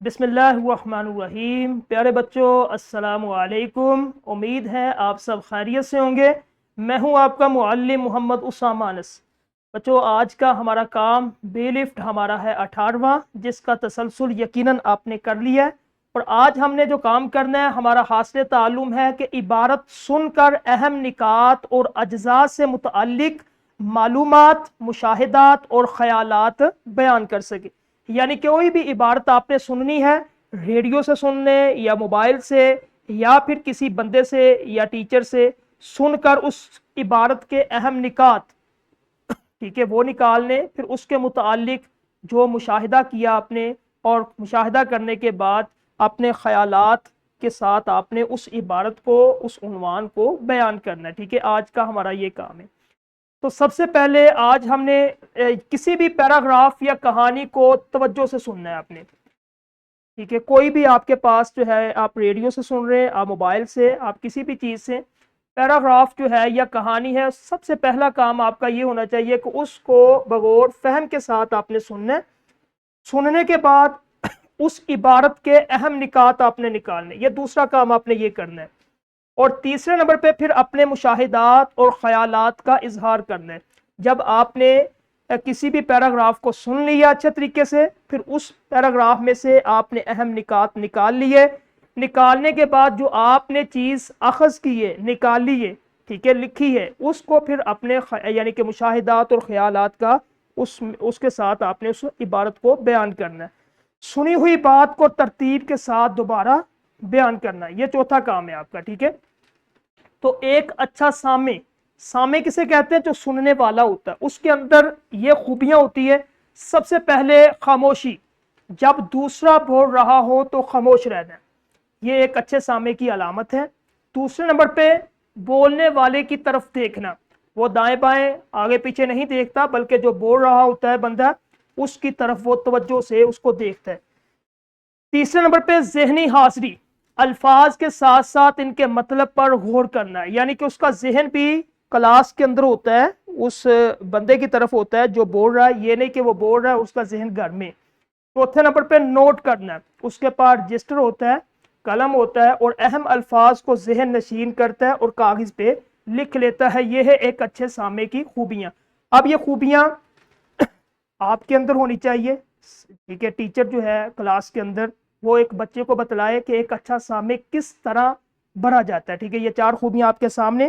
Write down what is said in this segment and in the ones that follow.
بسم اللہ الرحمن الرحیم۔ پیارے بچوں السلام علیکم، امید ہے آپ سب خیریت سے ہوں گے۔ میں ہوں آپ کا معلم محمد اسامہ انس۔ بچوں آج کا ہمارا کام بی لفٹ ہمارا ہے 18واں، جس کا تسلسل یقیناً آپ نے کر لیا ہے۔ اور آج ہم نے جو کام کرنا ہے ہمارا حاصل تعلم ہے کہ عبارت سن کر اہم نکات اور اجزاء سے متعلق معلومات، مشاہدات اور خیالات بیان کر سکے۔ یعنی کوئی بھی عبارت آپ نے سننی ہے، ریڈیو سے سننے یا موبائل سے یا پھر کسی بندے سے یا ٹیچر سے سن کر اس عبارت کے اہم نکات ٹھیک ہے وہ نکالنے، پھر اس کے متعلق جو مشاہدہ کیا آپ نے اور مشاہدہ کرنے کے بعد اپنے خیالات کے ساتھ آپ نے اس عبارت کو، اس عنوان کو بیان کرنا ہے۔ ٹھیک ہے، آج کا ہمارا یہ کام ہے۔ تو سب سے پہلے آج ہم نے کسی بھی پیراگراف یا کہانی کو توجہ سے سننا ہے آپ نے۔ ٹھیک ہے، کوئی بھی آپ کے پاس جو ہے، آپ ریڈیو سے سن رہے ہیں، آپ موبائل سے، آپ کسی بھی چیز سے پیراگراف جو ہے یا کہانی ہے، سب سے پہلا کام آپ کا یہ ہونا چاہیے کہ اس کو بغور فہم کے ساتھ آپ نے سننا ہے۔ سننے کے بعد اس عبارت کے اہم نکات آپ نے نکالنے، یہ دوسرا کام آپ نے یہ کرنا ہے۔ اور تیسرے نمبر پہ پھر اپنے مشاہدات اور خیالات کا اظہار کرنا ہے۔ جب آپ نے کسی بھی پیراگراف کو سن لیا اچھے طریقے سے، پھر اس پیراگراف میں سے آپ نے اہم نکات نکال لیے۔ نکالنے کے بعد جو آپ نے چیز اخذ کی ہے، نکالی ہے، ٹھیک ہے، لکھی ہے، اس کو پھر اپنے یعنی کہ مشاہدات اور خیالات کا اس کے ساتھ آپ نے اس عبارت کو بیان کرنا ہے۔ سنی ہوئی بات کو ترتیب کے ساتھ دوبارہ بیان کرنا ہے، یہ چوتھا کام ہے آپ کا۔ ٹھیک ہے، تو ایک اچھا سامع کسے کہتے ہیں؟ جو سننے والا ہوتا ہے، اس کے اندر یہ خوبیاں ہوتی ہے۔ سب سے پہلے خاموشی، جب دوسرا بول رہا ہو تو خاموش رہنا، یہ ایک اچھے سامع کی علامت ہے۔ دوسرے نمبر پہ بولنے والے کی طرف دیکھنا، وہ دائیں بائیں آگے پیچھے نہیں دیکھتا، بلکہ جو بول رہا ہوتا ہے بندہ، اس کی طرف وہ توجہ سے اس کو دیکھتا ہے۔ تیسرے نمبر پہ ذہنی حاضری، الفاظ کے ساتھ ساتھ ان کے مطلب پر غور کرنا ہے، یعنی کہ اس کا ذہن بھی کلاس کے اندر ہوتا ہے، اس بندے کی طرف ہوتا ہے جو بول رہا ہے، یہ نہیں کہ وہ بول رہا ہے اس کا ذہن گھر میں۔ چوتھے نمبر پہ نوٹ کرنا ہے، اس کے پاس رجسٹر ہوتا ہے، قلم ہوتا ہے، اور اہم الفاظ کو ذہن نشین کرتا ہے اور کاغذ پہ لکھ لیتا ہے۔ یہ ہے ایک اچھے سامع کی خوبیاں۔ اب یہ خوبیاں آپ کے اندر ہونی چاہیے۔ ٹھیک ہے، ٹیچر جو ہے کلاس کے اندر وہ ایک بچے کو بتلائے کہ ایک اچھا سامع کس طرح بڑھا جاتا ہے۔ ٹھیک ہے، یہ چار خوبیاں آپ کے سامنے،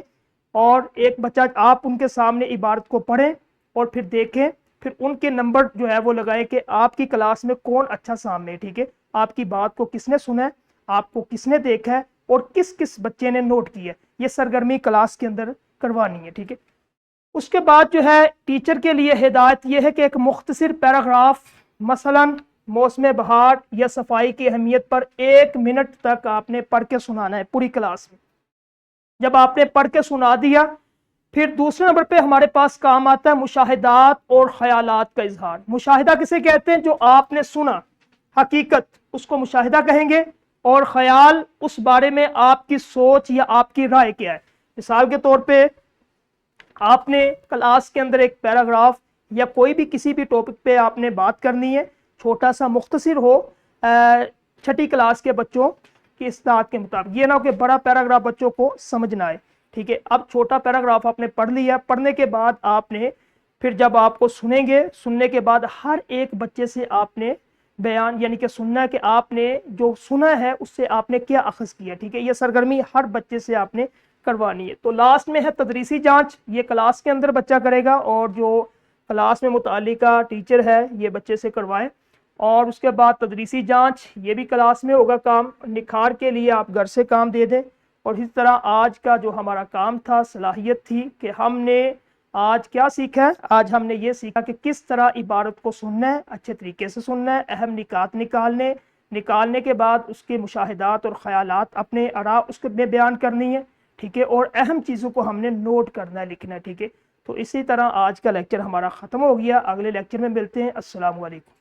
اور ایک بچہ آپ ان کے سامنے عبارت کو پڑھیں اور پھر دیکھیں، پھر ان کے نمبر جو ہے وہ لگائیں کہ آپ کی کلاس میں کون اچھا سامع ہے۔ ٹھیک ہے، آپ کی بات کو کس نے سنا ہے، آپ کو کس نے دیکھا ہے، اور کس کس بچے نے نوٹ کیا ہے۔ یہ سرگرمی کلاس کے اندر کروانی ہے۔ ٹھیک ہے، اس کے بعد جو ہے ٹیچر کے لیے ہدایت یہ ہے کہ ایک مختصر پیراگراف، مثلا موسم بہار یا صفائی کی اہمیت پر 1 منٹ تک آپ نے پڑھ کے سنانا ہے پوری کلاس میں۔ جب آپ نے پڑھ کے سنا دیا، پھر دوسرے نمبر پہ ہمارے پاس کام آتا ہے مشاہدات اور خیالات کا اظہار۔ مشاہدہ کسے کہتے ہیں؟ جو آپ نے سنا، حقیقت، اس کو مشاہدہ کہیں گے، اور خیال اس بارے میں آپ کی سوچ یا آپ کی رائے کیا ہے۔ مثال کے طور پہ آپ نے کلاس کے اندر ایک پیراگراف یا کوئی بھی کسی بھی ٹاپک پہ آپ نے بات کرنی ہے، چھوٹا سا مختصر ہو، چھٹی کلاس کے بچوں کی استعداد کے مطابق، یہ نہ ہو کہ بڑا پیراگراف بچوں کو سمجھنا ہے۔ ٹھیک ہے، اب چھوٹا پیراگراف آپ نے پڑھ لیا، پڑھنے کے بعد آپ نے پھر جب آپ کو سنیں گے، سننے کے بعد ہر ایک بچے سے آپ نے بیان یعنی کہ سننا ہے کہ آپ نے جو سنا ہے اس سے آپ نے کیا اخذ کیا۔ ٹھیک ہے، یہ سرگرمی ہر بچے سے آپ نے کروانی ہے۔ تو لاسٹ میں ہے تدریسی جانچ، یہ کلاس کے اندر بچہ کرے گا، اور جو کلاس میں متعلقہ ٹیچر ہے یہ بچے سے کروائے۔ اور اس کے بعد تدریسی جانچ، یہ بھی کلاس میں ہوگا کام، نکھار کے لیے آپ گھر سے کام دے دیں۔ اور اسی طرح آج کا جو ہمارا کام تھا، صلاحیت تھی کہ ہم نے آج کیا سیکھا ہے؟ آج ہم نے یہ سیکھا کہ کس طرح عبارت کو سننا ہے، اچھے طریقے سے سننا ہے، اہم نکات نکالنے کے بعد اس کے مشاہدات اور خیالات اپنے آراء اس میں بیان کرنی ہے۔ ٹھیک ہے، اور اہم چیزوں کو ہم نے نوٹ کرنا ہے، لکھنا ہے۔ ٹھیک ہے، تو اسی طرح آج کا لیکچر ہمارا ختم ہو گیا، اگلے لیکچر میں ملتے ہیں۔ السلام علیکم۔